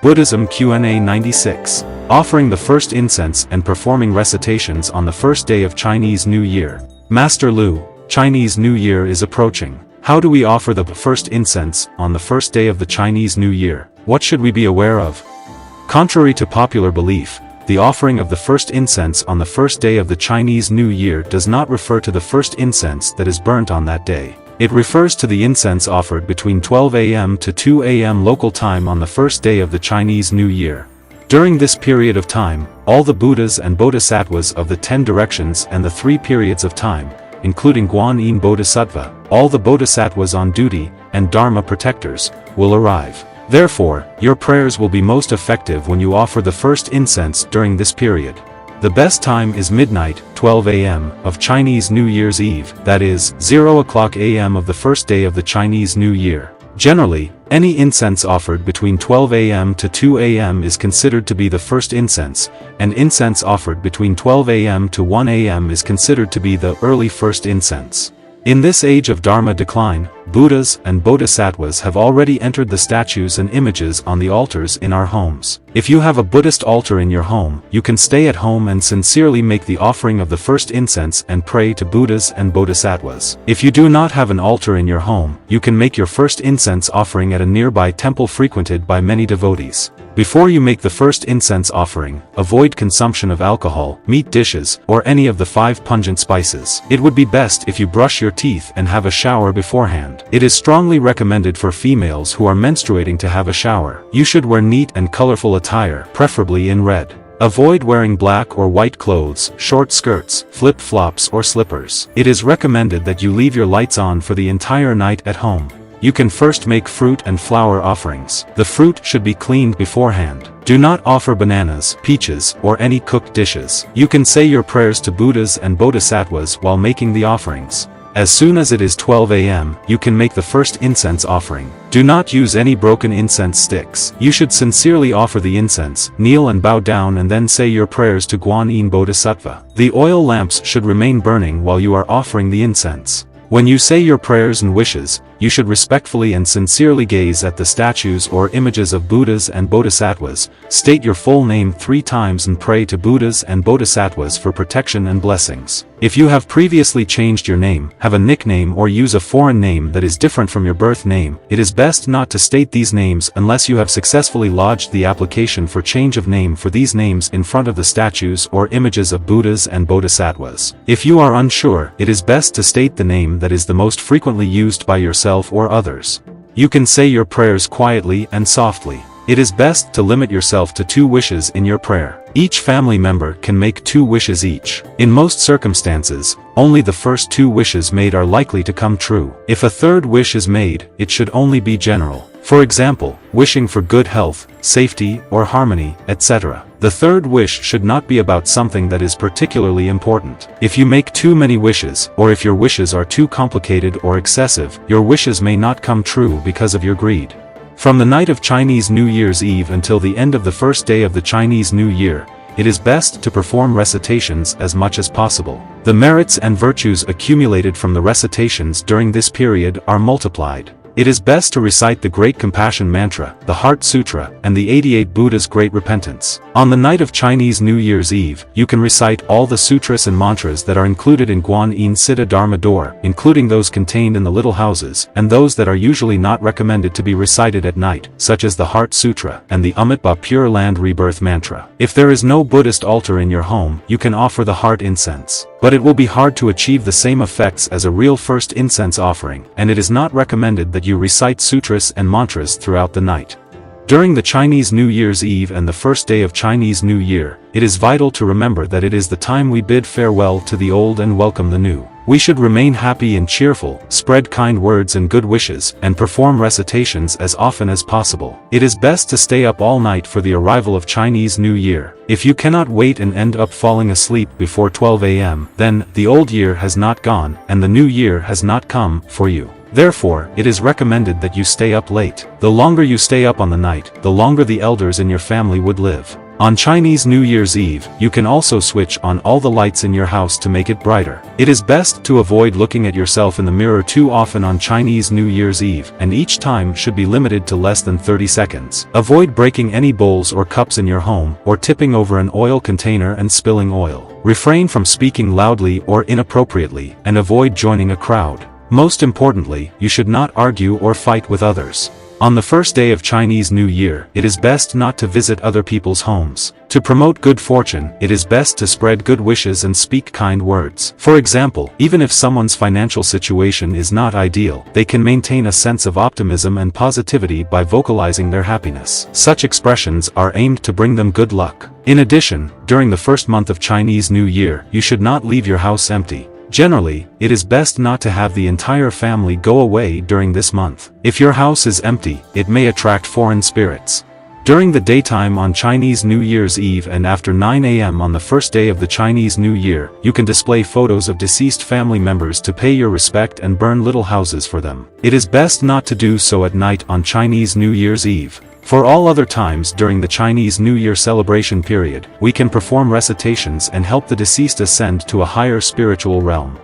Buddhism Q&A 96. Offering the first incense and performing recitations on the first day of Chinese New Year. Master Lu, Chinese New Year is approaching. How do we offer the first incense on the first day of the Chinese New Year? What should we be aware of? Contrary to popular belief, the offering of the first incense on the first day of the Chinese New Year does not refer to the first incense that is burnt on that day. It refers to the incense offered between 12 a.m. to 2 a.m. local time on the first day of the Chinese New Year. During this period of time, all the Buddhas and Bodhisattvas of the 10 directions and the 3 periods of time, including Guan Bodhisattva, all the Bodhisattvas on duty, and Dharma protectors, will arrive. Therefore, your prayers will be most effective when you offer the first incense during this period. The best time is midnight, 12 a.m. of Chinese New Year's Eve, that is, 0 o'clock a.m. of the first day of the Chinese New Year. Generally, any incense offered between 12 a.m. to 2 a.m. is considered to be the first incense, and incense offered between 12 a.m. to 1 a.m. is considered to be the early first incense. In this age of Dharma decline, Buddhas and Bodhisattvas have already entered the statues and images on the altars in our homes. If you have a Buddhist altar in your home, you can stay at home and sincerely make the offering of the first incense and pray to Buddhas and Bodhisattvas. If you do not have an altar in your home, you can make your first incense offering at a nearby temple frequented by many devotees. Before you make the first incense offering, avoid consumption of alcohol, meat dishes, or any of the 5 pungent spices. It would be best if you brush your teeth and have a shower beforehand. It is strongly recommended for females who are menstruating to have a shower. You should wear neat and colorful attire, preferably in red. Avoid wearing black or white clothes, short skirts, flip-flops or slippers. It is recommended that you leave your lights on for the entire night at home. You can first make fruit and flower offerings. The fruit should be cleaned beforehand. Do not offer bananas, peaches, or any cooked dishes. You can say your prayers to Buddhas and Bodhisattvas while making the offerings. As soon as it is 12 a.m., you can make the first incense offering. Do not use any broken incense sticks. You should sincerely offer the incense, kneel and bow down and then say your prayers to Guan Bodhisattva. The oil lamps should remain burning while you are offering the incense. When you say your prayers and wishes, you should respectfully and sincerely gaze at the statues or images of Buddhas and Bodhisattvas, state your full name 3 times and pray to Buddhas and Bodhisattvas for protection and blessings. If you have previously changed your name, have a nickname or use a foreign name that is different from your birth name, it is best not to state these names unless you have successfully lodged the application for change of name for these names in front of the statues or images of Buddhas and Bodhisattvas. If you are unsure, it is best to state the name that is the most frequently used by yourself or others. You can say your prayers quietly and softly. It is best to limit yourself to 2 wishes in your prayer. Each family member can make 2 wishes each. In most circumstances, only the first 2 wishes made are likely to come true. If a 3rd wish is made, it should only be general. For example, wishing for good health, safety, or harmony, etc. The 3rd wish should not be about something that is particularly important. If you make too many wishes, or if your wishes are too complicated or excessive, your wishes may not come true because of your greed. From the night of Chinese New Year's Eve until the end of the first day of the Chinese New Year, it is best to perform recitations as much as possible. The merits and virtues accumulated from the recitations during this period are multiplied. It is best to recite the Great Compassion Mantra, the Heart Sutra, and the 88 Buddhas' Great Repentance. On the night of Chinese New Year's Eve, you can recite all the sutras and mantras that are included in Guan Citta Dharma door, including those contained in the little houses, and those that are usually not recommended to be recited at night, such as the Heart Sutra, and the Amitabha Pure Land Rebirth Mantra. If there is no Buddhist altar in your home, you can offer the heart incense. But it will be hard to achieve the same effects as a real first incense offering, and it is not recommended that you recite sutras and mantras throughout the night. During the Chinese New Year's Eve and the first day of Chinese New Year, it is vital to remember that it is the time we bid farewell to the old and welcome the new. We should remain happy and cheerful, spread kind words and good wishes, and perform recitations as often as possible. It is best to stay up all night for the arrival of Chinese New Year. If you cannot wait and end up falling asleep before 12 a.m., then the old year has not gone, and the new year has not come for you. Therefore, it is recommended that you stay up late. The longer you stay up on the night, the longer the elders in your family would live. On Chinese New Year's Eve, you can also switch on all the lights in your house to make it brighter. It is best to avoid looking at yourself in the mirror too often on Chinese New Year's Eve, and each time should be limited to less than 30 seconds. Avoid breaking any bowls or cups in your home, or tipping over an oil container and spilling oil. Refrain from speaking loudly or inappropriately, and avoid joining a crowd. Most importantly, you should not argue or fight with others. On the first day of Chinese New Year, it is best not to visit other people's homes. To promote good fortune, it is best to spread good wishes and speak kind words. For example, even if someone's financial situation is not ideal, they can maintain a sense of optimism and positivity by vocalizing their happiness. Such expressions are aimed to bring them good luck. In addition, during the first month of Chinese New Year, you should not leave your house empty. Generally, it is best not to have the entire family go away during this month. If your house is empty, it may attract foreign spirits. During the daytime on Chinese New Year's Eve and after 9 a.m. on the first day of the Chinese New Year, you can display photos of deceased family members to pay your respect and burn little houses for them. It is best not to do so at night on Chinese New Year's Eve. For all other times during the Chinese New Year celebration period, we can perform recitations and help the deceased ascend to a higher spiritual realm.